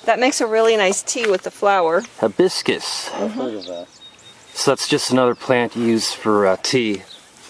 That makes a really nice tea with the flower. Hibiscus. I've heard of that. So that's just another plant used for tea.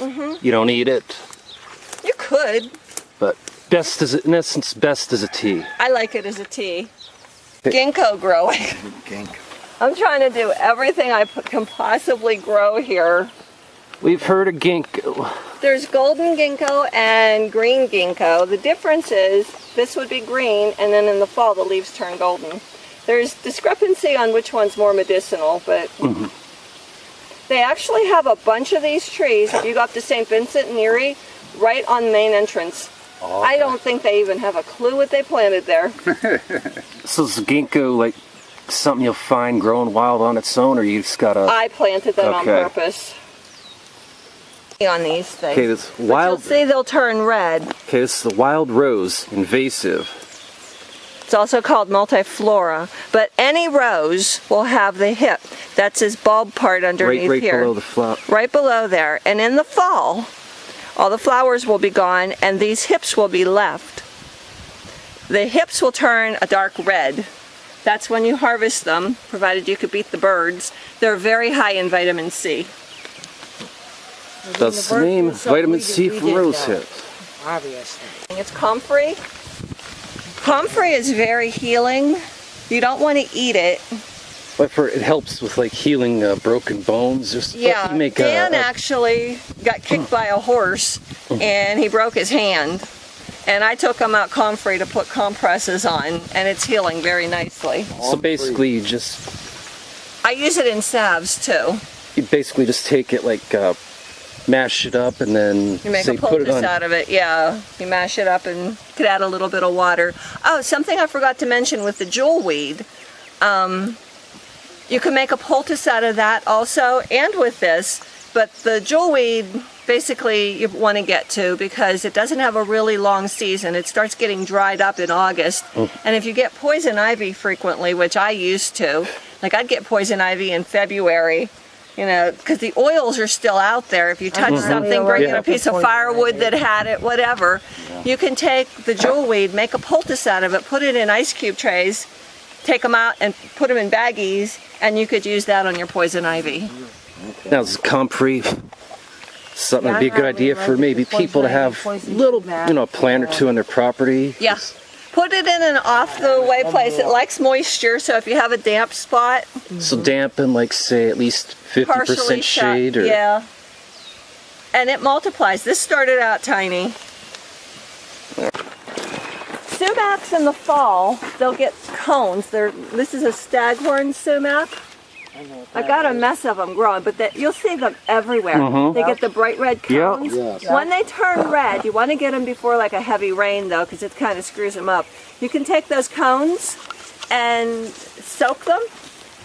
You don't eat it, You could. but best as in essence, best as a tea. I like it as a tea. Ginkgo growing. Ginkgo. I'm trying to do everything I can possibly grow here. We've heard of ginkgo. There's golden ginkgo and green ginkgo. The difference is this would be green, and then in the fall the leaves turn golden. There's discrepancy on which one's more medicinal, but they actually have a bunch of these trees. If you go up to St. Vincent and Erie, right on the main entrance. Oh, I don't think they even have a clue what they planted there. So is ginkgo like something you'll find growing wild on its own, or you just gotta... I planted them on Okay. purpose. On these things. Okay, this But wild... you'll see they'll turn red. Okay, this is the wild rose, invasive. It's also called multiflora, but any rose will have the hip. That's his bulb part underneath Right here. below the flower. Right below there. And in the fall, all the flowers will be gone and these hips will be left. The hips will turn a dark red. That's when you harvest them, provided you could beat the birds. They're very high in vitamin C. That's the name, vitamin C from rose hips. Obviously. It's comfrey. Comfrey is very healing. You don't want to eat it. But it helps with like healing broken bones. Just Yeah, you make Dan actually got kicked by a horse and he broke his hand. And I took him out comfrey to put compresses on, and it's healing very nicely. So basically you just... I use it in salves too. You basically just take it like... mash it up and then You make say a put it poultice on. out of it, yeah. You mash it up and could add a little bit of water. Oh, something I forgot to mention with the jewelweed. You can make a poultice out of that also, and with this. But the jewelweed, basically, you want to get to because it doesn't have a really long season. It starts getting dried up in August. And if you get poison ivy frequently, which I used to, like I'd get poison ivy in February. You know, because the oils are still out there. If you touch something, bring in a piece of firewood that had it, whatever. You can take the jewelweed, make a poultice out of it, put it in ice cube trays, take them out and put them in baggies, and you could use that on your poison ivy. Now this is comfrey. Something would be a good idea for maybe people to have little, a plant or two on their property. Yeah. Put it in an off-the-way place. It likes moisture, so if you have a damp spot, So dampen, like say at least 50% shade, or yeah. And it multiplies. This started out tiny. Sumacs in the fall, they'll get cones. This is a staghorn sumac. I got a mess of them growing, but you'll see them everywhere. They get the bright red cones. Yes. When they turn red, you want to get them before like a heavy rain though, because it kind of screws them up. You can take those cones and soak them,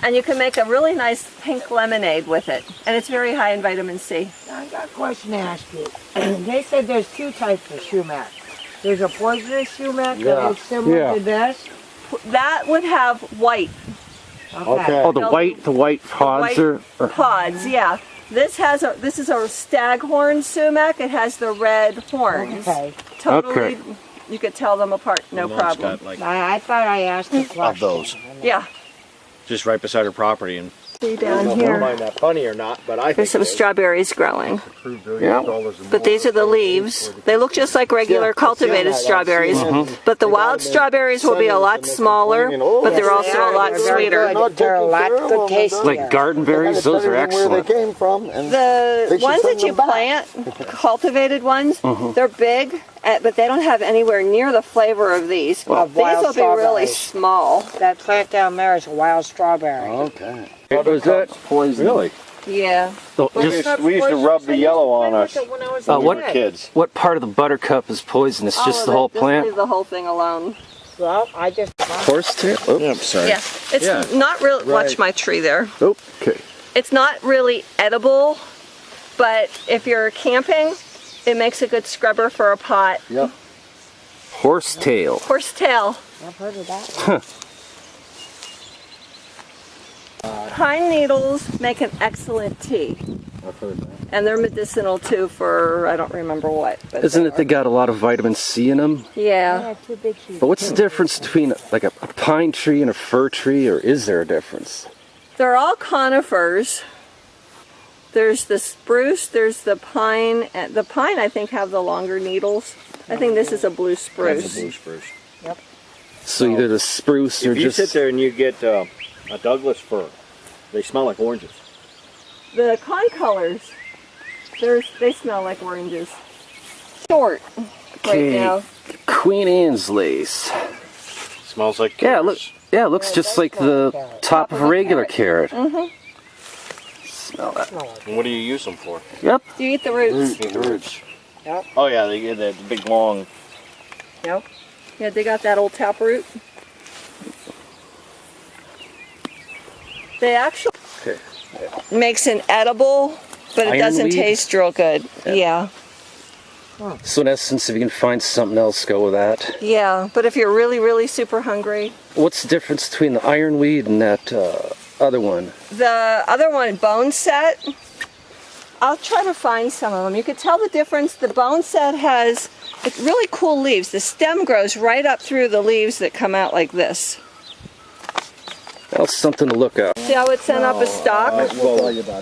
and you can make a really nice pink lemonade with it. And it's very high in vitamin C. I got a question to ask you. They said there's two types of sumac. There's a poisonous sumac that is similar to this. That would have white. Okay. oh, the white pods are. Pods, yeah. This is a staghorn sumac. It has the red horns. Okay. Totally, you could tell them apart, no problem. Got like I thought I asked a question. Of those. Yeah. just right beside her property, and See I down don't know if I here, find that funny or not, but I think there's some it is. strawberries growing. Yeah. But these are the leaves. They look just like regular cultivated strawberries. But the wild strawberries will be a lot smaller, but they're also a lot They're very sweeter. good. They're a lot good tastier. Like garden berries, those are Where excellent. they came from, and The They should ones send that you them back. plant, cultivated ones, they're big, but they don't have anywhere near the flavor of these. Of These wild will be really strawberries. small. That plant down there is a wild strawberry. okay. Was that Poison. Really? Yeah. We used to rub the yellow on us. When I was what- a kid. Kids. what part of the buttercup is poisonous? Just the whole Just plant? leave the whole thing alone. Well, I just... Horsetail? Oh, Yeah, I'm sorry. Yeah. It's Yeah. not really, watch Right. my tree there. okay. It's not really edible, but if you're camping, it makes a good scrubber for a pot. Yep. Horsetail. Horsetail. I've heard of that. Pine needles make an excellent tea. I've heard that. And they're medicinal too for, I don't remember what. But Isn't it they got a lot of vitamin C in them? Yeah. Two big trees. But what's the difference between like a pine tree and a fir tree, or is there a difference? They're all conifers. There's the spruce, there's the pine. The pine, I think, have the longer needles. I think this is a blue spruce. That's a blue spruce. So either the spruce or If you just... sit there and you get a Douglas fir, they smell like oranges. The concolors, they smell like oranges. Short right now. Queen Anne's lace. Smells like Yeah, carrots. it looks just like the top of a regular carrot. Smell that. And what do you use them for? Yep. Do you eat the roots? Eat the roots. Oh yeah, they get that big long. Yep. Yeah, they got that old taproot. They actually makes an edible, but it doesn't Ironweed? taste real good. Yeah. So in essence, if you can find something else, go with that. Yeah, but if you're really, really super hungry, What's the difference between the ironweed and that other one? the other one, bone set, I'll try to find some of them. You could tell the difference. The bone set has really cool leaves. The stem grows right up through the leaves that come out like this. That's something to look at. See how it sent up a stalk?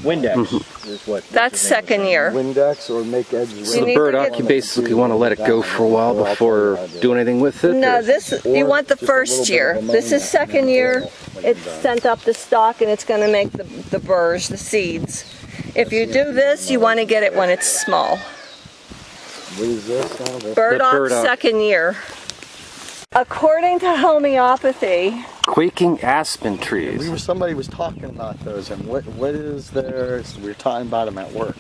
Windex is what. That's second year. Windex or make edges. So the need burdock, to you basically want to let it go for a while before doing anything with it? No, or- this, you want the first year. This is second year. It's sent up the stalk and it's going to make the burrs, the seeds. If you do this, you want to get it when it's small. What is this? Burdock, burdock. second year. According to homeopathy, Quaking aspen trees. Somebody was talking about those, and what is there? We were talking about them at work.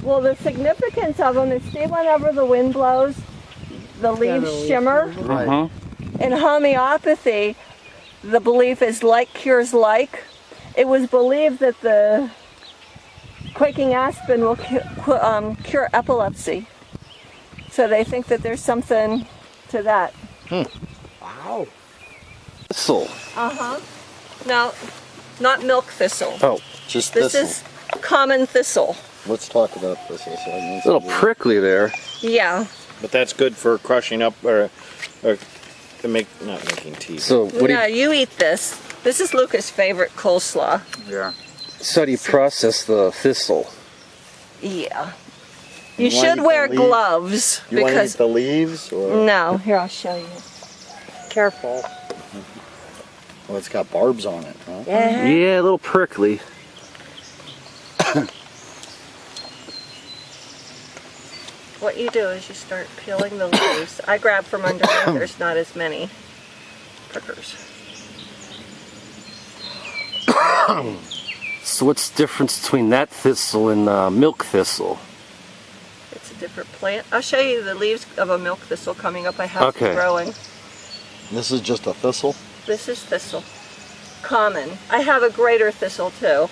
well, the significance of them is, see, whenever the wind blows, the leaves shimmer. Mhm. In homeopathy, the belief is like cures like. It was believed that the quaking aspen will cure epilepsy. So they think that there's something to that. Wow. Thistle. Uh-huh. No, not milk thistle. Oh, Just This is common thistle. Let's talk about thistle. So a little prickly there. Yeah. But that's good for crushing up or to make not making tea. So what do No, you, you eat this. This is Lucas' favorite coleslaw. Yeah. so how do you process the thistle? Yeah. You You wanna should eat wear the leaves? gloves You want to eat because the leaves, or no. Here, I'll show you. Careful. well, it's got barbs on it, huh? Yeah. Yeah, a little prickly. What you do is you start peeling the leaves. I grab from underneath. There's not as many prickers. So what's the difference between that thistle and milk thistle? It's a different plant. I'll show you the leaves of a milk thistle coming up. I have Okay. some growing. This is just a thistle. This is thistle. Common. I have a greater thistle too.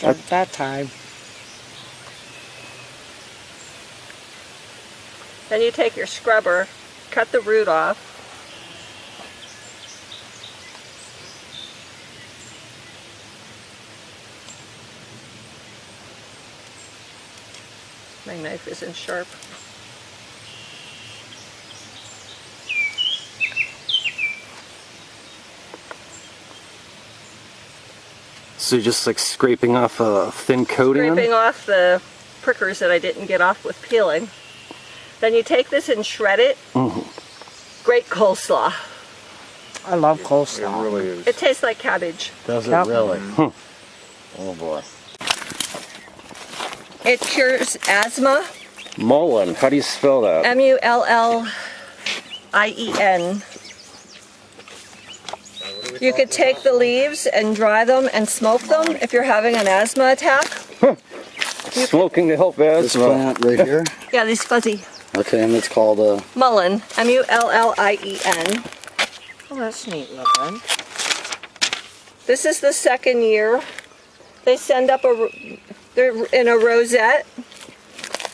At that time. Then you take your scrubber, cut the root off. My knife isn't sharp. So you're just like scraping off a thin coating on Scraping it? off the prickers that I didn't get off with peeling. Then you take this and shred it. Great coleslaw. I love It coleslaw. really is. It tastes like cabbage. Does it Yep. really? Oh boy. It cures asthma. Mullein, how do you spell that? Mullien. You could take the leaves and dry them and smoke them if you're having an asthma attack. Smoking to help This asthma. plant right here. Yeah, these fuzzy. Okay, and it's called Mullein. Mullien. Oh, that's neat looking. This is the second year. They send up they're in a rosette.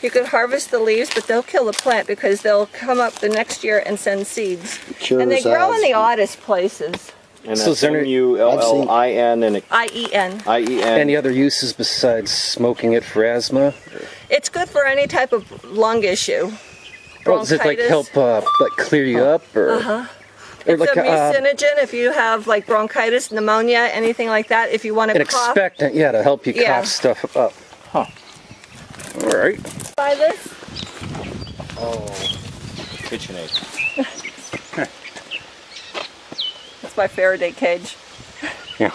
You could harvest the leaves, but they'll kill the plant because they'll come up the next year and send seeds. And they grow in the oddest places. And So that's is there any- MULLIN and IEN. IEN. Any other uses besides smoking it for asthma? It's good for any type of lung issue. Or does it like help like clear you up or? Or It's like a mucinogen if you have like bronchitis, pneumonia, anything like that. If you want to an cough. expectant, yeah, to help you Yeah. cough stuff up. Huh. All right. Buy this. KitchenAid. That's my Faraday cage. Yeah.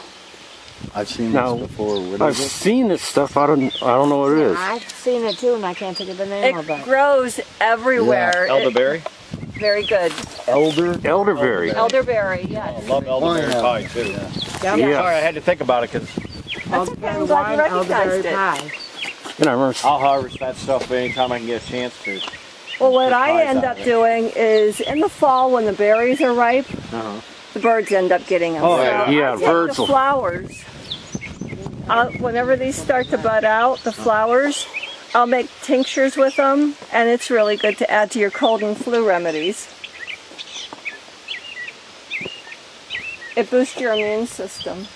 I've seen Now, this before. What I've is it? seen this stuff. I don't know what it is. I've seen it too, and I can't think of the name of It it. grows everywhere. Elderberry. Very good. Elderberry. Elderberry, I yes. love elderberry yeah. pie too. Yep. Yeah. Sorry, I had to think about it because Elderberry I'm glad you wine, recognized elderberry it. pie. And I remember. I'll harvest that stuff anytime I can get a chance to. Well, what Pick I pies end out up of it. doing is in the fall when the berries are ripe, the birds end up getting them. Oh, So yeah. Yeah, I take birds the will- flowers. Whenever these start to bud out, the flowers, I'll make tinctures with them, and it's really good to add to your cold and flu remedies. It boosts your immune system.